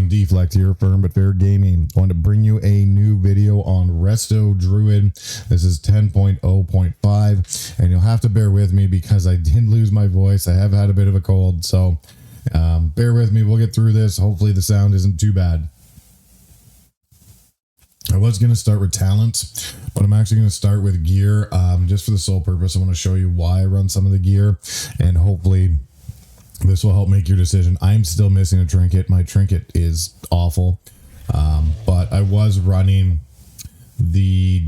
everyone, Deflect here, Firm But Fair Gaming. I want to bring you a new video on Resto Druid. This is 10.0.5, and you'll have to bear with me because I did lose my voice. I have had a bit of a cold, so bear with me. We'll get through this. Hopefully the sound isn't too bad. I was going to start with talents, but I'm actually going to start with gear, just for the sole purpose. I want to show you why I run some of the gear, and hopefully this will help make your decision. I'm still missing a trinket. My trinket is awful. But I was running the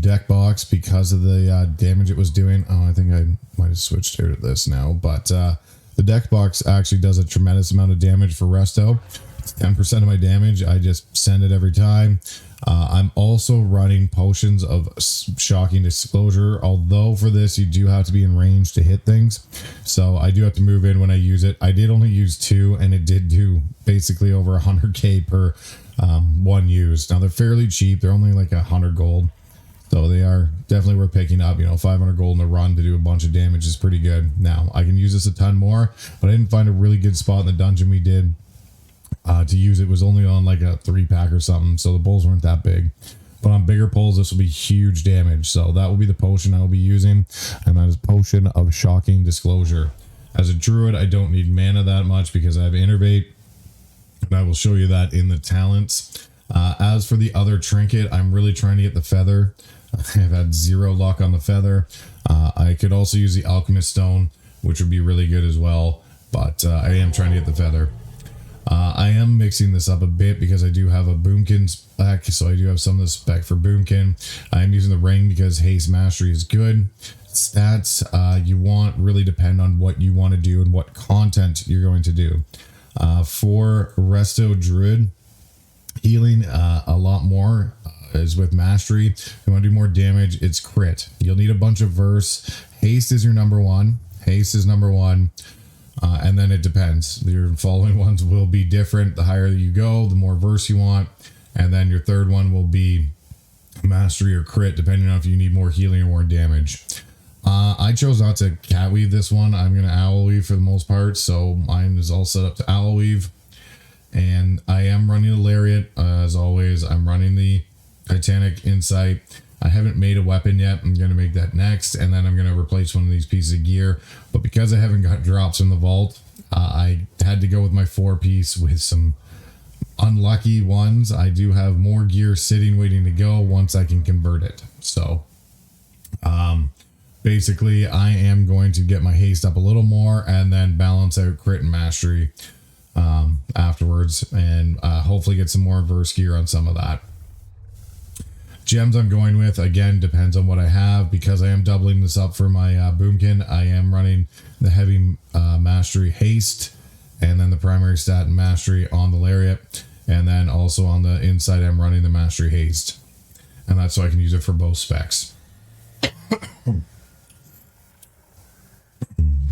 deck box because of the damage it was doing. Oh, I think I might have switched here to this now. But the deck box actually does a tremendous amount of damage for Resto. It's 10% of my damage. I just send it every time. I'm also running potions of shocking disclosure, although for this you do have to be in range to hit things, so I do have to move in when I use it. I did only use 2, and it did do basically over 100k per one used. Now they're fairly cheap. They're only like 100 gold, so they are definitely worth picking up. 500 gold in a run to do a bunch of damage is pretty good. Now I can use this a ton more, but I didn't find a really good spot in the dungeon we did to use. It was only on like a 3-pack or something, so the bowls weren't that big. But on bigger pulls, this will be huge damage. So that will be the potion I will be using, and that is Potion of Shocking Disclosure. As a druid, I don't need mana that much because I have Innervate, and I will show you that in the talents. As for the other trinket, I'm really trying to get the feather. I've had 0 luck on the feather. I could also use the Alchemist Stone, which would be really good as well, but I am trying to get the feather. I am mixing this up a bit because I do have a Boomkin spec, so I do have some of the spec for Boomkin. I am using the ring because Haste Mastery is good. Stats you want really depend on what you want to do and what content you're going to do. For Resto Druid, healing a lot more is with Mastery. If you want to do more damage, it's crit. You'll need a bunch of verse. Haste is your number one. Haste is number one. And then it depends. Your following ones will be different. The higher you go, the more verse you want. And then your third one will be mastery or crit, depending on if you need more healing or more damage. I chose not to cat weave this one. I'm going to owl weave for the most part. So mine is all set up to owl weave. And I am running a lariat. As always, I'm running the Titanic Insight. I haven't made a weapon yet. I'm going to make that next, and then I'm going to replace one of these pieces of gear. But because I haven't got drops in the vault, I had to go with my 4-piece with some unlucky ones. I do have more gear sitting waiting to go once I can convert it. So basically I am going to get my haste up a little more and then balance out crit and mastery afterwards, and hopefully get some more verse gear on some of that. Gems I'm going with, again, depends on what I have. Because I am doubling this up for my Boomkin, I am running the heavy mastery haste, and then the primary stat and mastery on the lariat, and then also on the inside I'm running the mastery haste, and that's so I can use it for both specs.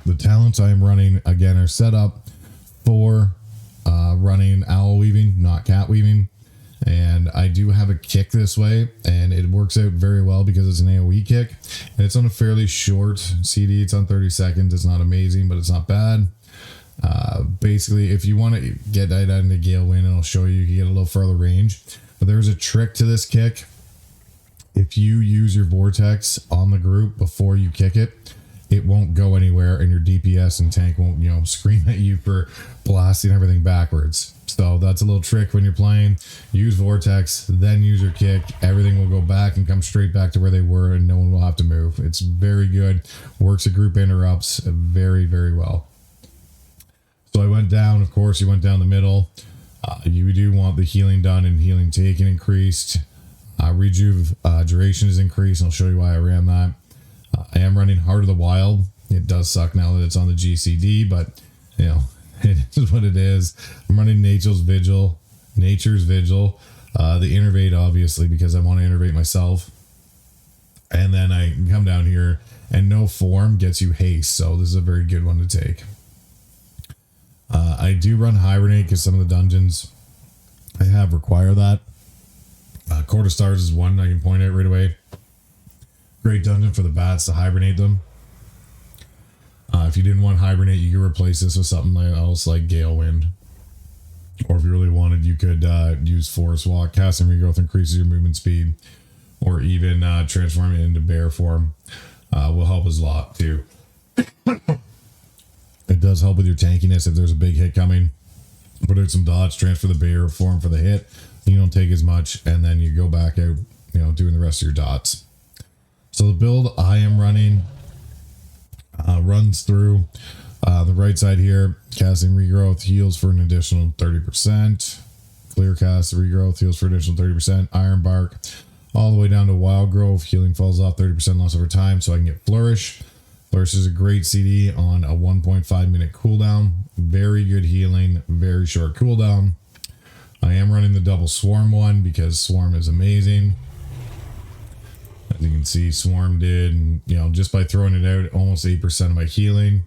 The talents I am running, again, are set up for running owl weaving, not cat weaving. And I do have a kick this way, and it works out very well because it's an AoE kick, and it's on a fairly short CD. It's on 30 seconds. It's not amazing, but it's not bad. Basically, if you want to get that into Gale Wind, and I'll show you, you can get a little further range. But there's a trick to this kick. If you use your vortex on the group before you kick it, it won't go anywhere, and your DPS and tank won't, scream at you for blasting everything backwards. So that's a little trick when you're playing. Use vortex, then use your kick. Everything will go back and come straight back to where they were, and no one will have to move. It's very good. Works a group interrupts very, very well. So I went down. Of course, you went down the middle. You do want the healing done and healing taken increased. Rejuve duration is increased. I'll show you why I ran that. I am running Heart of the Wild. It does suck now that it's on the GCD, but it is what it is. I'm running Nature's Vigil. The Innervate, obviously, because I want to innervate myself. And then I can come down here, and no form gets you haste, so this is a very good one to take. I do run Hibernate because some of the dungeons I have require that. Court of Stars is one I can point out right away. Great dungeon for the bats to hibernate them. If you didn't want Hibernate, you could replace this with something else like Gale Wind. Or if you really wanted, you could use Forest Walk. Cast and Regrowth increases your movement speed, or even transform it into bear form will help us a lot too. It does help with your tankiness if there's a big hit coming. Put out some dots, transfer the bear form for the hit. You don't take as much, and then you go back out, doing the rest of your dots. So the build I am running runs through the right side here. Casting Regrowth heals for an additional 30%. Clear Cast Regrowth heals for an additional 30%. Iron Bark all the way down to Wild Growth. Healing falls off 30% loss over time, so I can get Flourish. Flourish is a great CD on a 1.5 minute cooldown. Very good healing, very short cooldown. I am running the double Swarm one because Swarm is amazing. As you can see, Swarm did, just by throwing it out, almost 8% of my healing.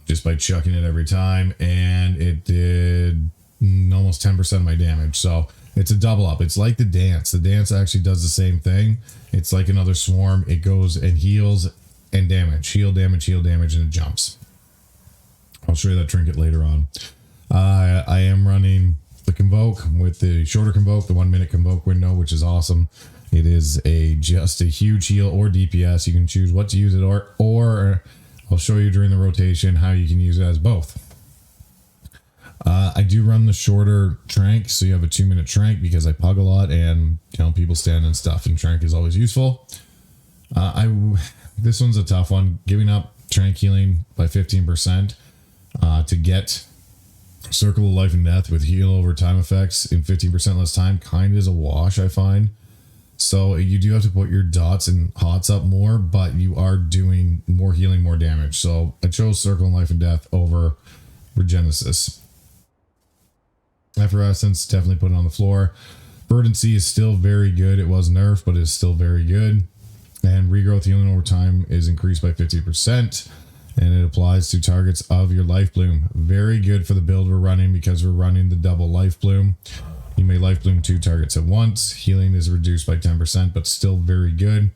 Just by chucking it every time. And it did almost 10% of my damage. So it's a double up. It's like the dance. The dance actually does the same thing. It's like another Swarm. It goes and heals and damage. Heal damage, and it jumps. I'll show you that trinket later on. I am running the Convoke with the shorter Convoke, the 1 minute Convoke window, which is awesome. It is just a huge heal or DPS. You can choose what to use it or I'll show you during the rotation how you can use it as both. I do run the shorter Trank, so you have a 2 minute Trank because I pug a lot and people stand and stuff, and Trank is always useful. This one's a tough one. Giving up Trank healing by 15% to get Circle of Life and Death with heal over time effects in 15% less time kind of is a wash, I find. So you do have to put your dots and hots up more, but you are doing more healing, more damage. So I chose Circle of Life and Death over Regenesis. Effervescence, definitely put it on the floor. Verdancy is still very good. It was nerfed, but it's still very good. And Regrowth healing over time is increased by 50%. And it applies to targets of your Life Bloom. Very good for the build we're running because we're running the double Life Bloom. You may Life Bloom 2 targets at once. Healing is reduced by 10%, but still very good.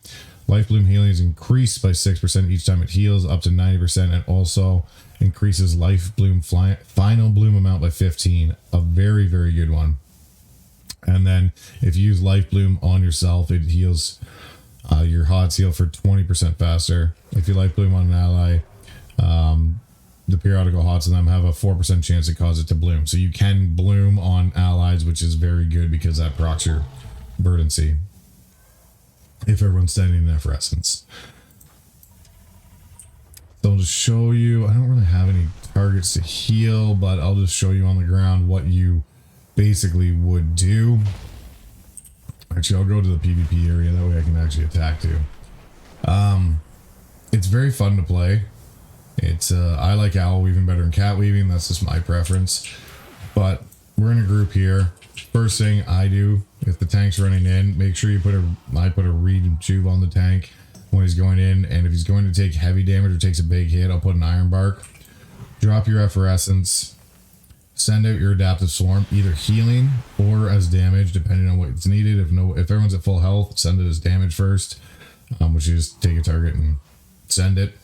Life Bloom healing is increased by 6% each time it heals, up to 90%, and also increases Life Bloom final bloom amount by 15. A very, very good one. And then if you use Life Bloom on yourself, it heals your HOTS heal for 20% faster. If you Life Bloom on an ally, the periodical HOTS in them have a 4% chance to cause it to bloom. So you can bloom on allies, which is very good because that procs your Verdancy if everyone's standing in Effervescence. So I'll just show you, I don't really have any targets to heal, but I'll just show you on the ground what you basically would do. Actually, I'll go to the PvP area, that way I can actually attack too. It's very fun to play. It's I like owl weaving better than cat weaving. That's just my preference. But we're in a group here. First thing I do, if the tank's running in, make sure you I put a reed tube on the tank when he's going in. And if he's going to take heavy damage or takes a big hit, I'll put an Iron Bark. Drop your Effervescence. Send out your Adaptive Swarm, either healing or as damage, depending on what's needed. If everyone's at full health, send it as damage first, which is take a target and send it.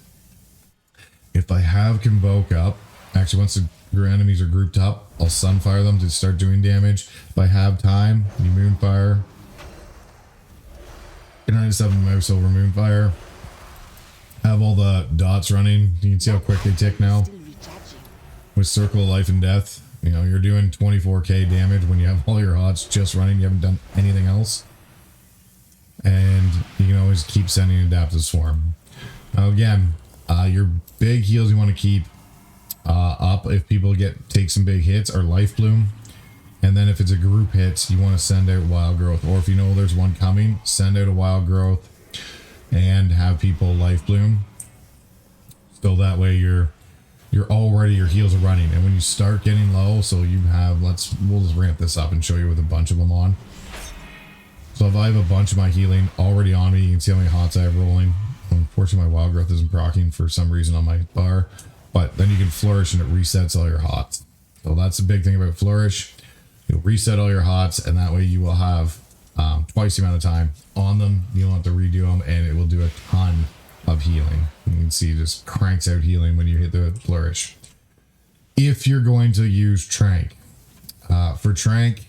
If I have Convoke up, actually once your enemies are grouped up, I'll Sunfire them to start doing damage. If I have time, you Moonfire. And I just have a mouse over Moonfire. Have all the dots running. You can see how quick they tick now. With Circle of Life and Death, you're doing 24k damage when you have all your HOTS just running. You haven't done anything else. And you can always keep sending Adaptive Swarm. Now again, your big heals you want to keep up if people take some big hits are Life Bloom. And then if it's a group hits, you want to send out Wild Growth. Or if you know there's one coming, send out a Wild Growth and have people Life Bloom. So that way your heals are running. And when you start getting low, so you have, we'll just ramp this up and show you with a bunch of them on. So if I have a bunch of my healing already on me, you can see how many HOTS I have rolling. Unfortunately, my Wild Growth isn't proccing for some reason on my bar. But then you can Flourish and it resets all your HOTS. So that's the big thing about Flourish. You'll reset all your HOTS, and that way you will have twice the amount of time on them. You don't have to redo them, and it will do a ton of healing. You can see it just cranks out healing when you hit the Flourish. If you're going to use Trank, For Trank,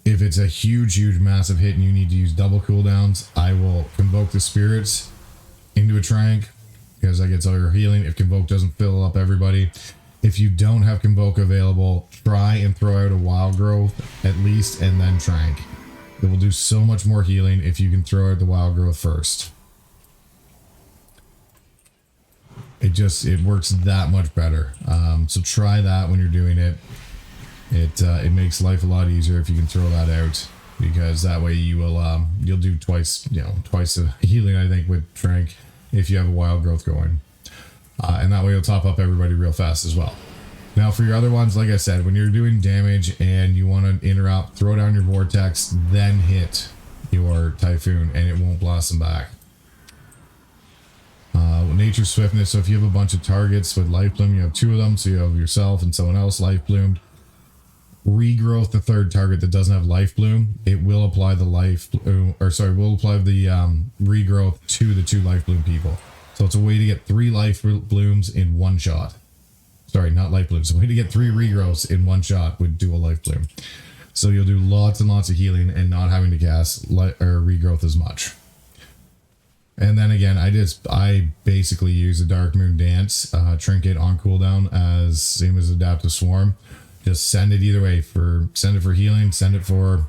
if it's a huge massive hit and you need to use double cooldowns, I will convoke the spirits into a Trank because that gets all your healing if convoke doesn't fill up everybody. If you don't have convoke available, try and throw out a wild growth at least and then Trank. It will do so much more healing if you can throw out the wild growth first. It works that much better. So try that when you're doing it. It makes life a lot easier if you can throw that out, because that way you will you'll do twice the healing, I think, with Trank if you have a wild growth going, and that way you'll top up everybody real fast as well. Now for your other ones, like I said, when you're doing damage and you want to interrupt, throw down your vortex, then hit your typhoon and it won't blast them back. Nature swiftness, so if you have a bunch of targets with life bloom, you have 2 of them, so you have yourself and someone else life bloomed. Regrowth the third target that doesn't have life bloom, it will apply the regrowth to the 2 life bloom people. So it's a way to get 3 life blooms in one shot. Sorry, not life blooms. It's a way to get 3 regrowths in one shot with dual life bloom. So you'll do lots and lots of healing and not having to cast regrowth as much. And then again, I basically use the Dark Moon Dance trinket on cooldown as same as Adaptive Swarm. Just send it either way. Send it for healing, send it for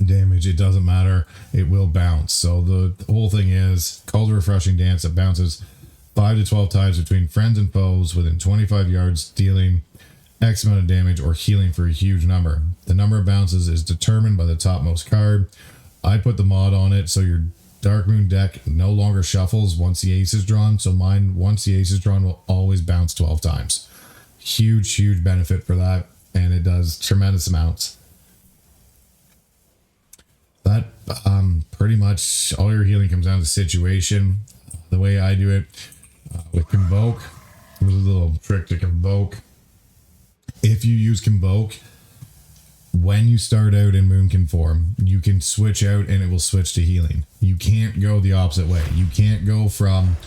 damage. It doesn't matter. It will bounce. So the whole thing is called a Refreshing Dance that bounces 5 to 12 times between friends and foes within 25 yards, dealing X amount of damage or healing for a huge number. The number of bounces is determined by the topmost card. I put the mod on it so your Dark Moon deck no longer shuffles once the ace is drawn. So mine, once the ace is drawn, will always bounce 12 times. Huge benefit for that, and it does tremendous amounts. That pretty much all your healing comes down to situation. The way I do it with Convoke, there's a little trick to Convoke. If you use Convoke, when you start out in Moonkin form, you can switch out and it will switch to healing. You can't go the opposite way. You can't go from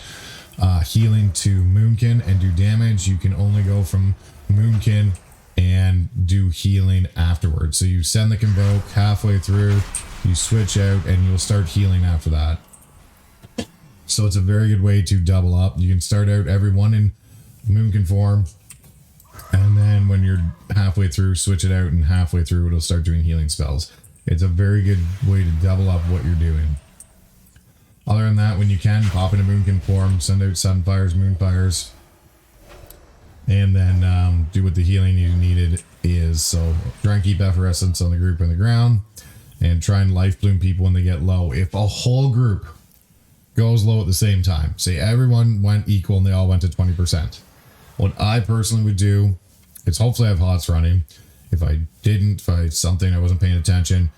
healing to Moonkin and do damage. You can only go from Moonkin and do healing afterwards. So you send the Convoke halfway through, you switch out, and you'll start healing after that. So it's a very good way to double up. You can start out everyone in Moonkin form, and then when you're halfway through, switch it out, and halfway through it'll start doing healing spells. It's a very good way to double up what you're doing. Other than that, when you can, pop into Moonkin form, send out Sunfires, Moonfires, and then do what the healing you needed is. So try and keep Effervescence on the group on the ground, and try and life bloom people when they get low. If a whole group goes low at the same time, say everyone went equal and they all went to 20%. What I personally would do is, hopefully I have HOTS running. If I didn't, if I something I wasn't paying attention,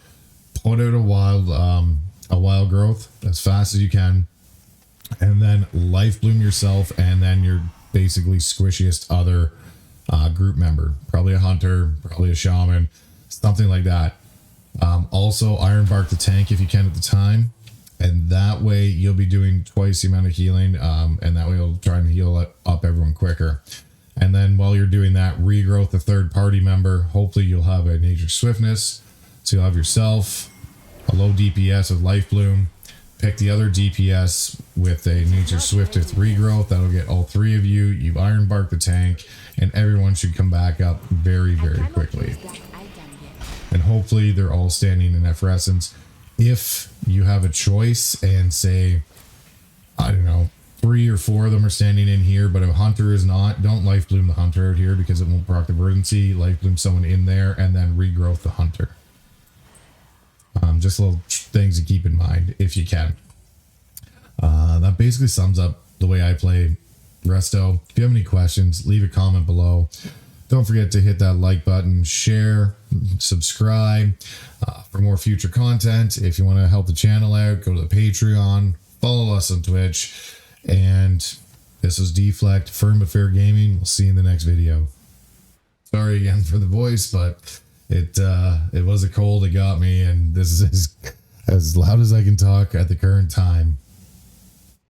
put out a wild growth as fast as you can, and then life bloom yourself, and then your basically squishiest other group member, probably a hunter, probably a shaman, something like that. Also Ironbark the tank if you can at the time, and that way you'll be doing twice the amount of healing, and that way you'll try and heal up everyone quicker. And then while you're doing that, regrowth the third party member. Hopefully you'll have a nature swiftness, so you'll have yourself a low DPS with life bloom, pick the other DPS with a nature swift with regrowth. That'll get all 3 of you. You've Ironbark the tank, and everyone should come back up very quickly. And hopefully they're all standing in Effervescence. If you have a choice and say, I don't know, 3 or 4 of them are standing in here, but a hunter is not, don't life bloom the hunter out here because it won't proc the verdancy. Life bloom someone in there and then regrowth the hunter. Just little things to keep in mind if you can. That basically sums up the way I play Resto. If you have any questions, leave a comment below. Don't forget to hit that like button, share, subscribe for more future content. If you want to help the channel out, go to the Patreon, follow us on Twitch. And this was Deflect, Firm but Fair Gaming. We'll see you in the next video. Sorry again for the voice, but it was a cold. It got me, and this is as loud as I can talk at the current time.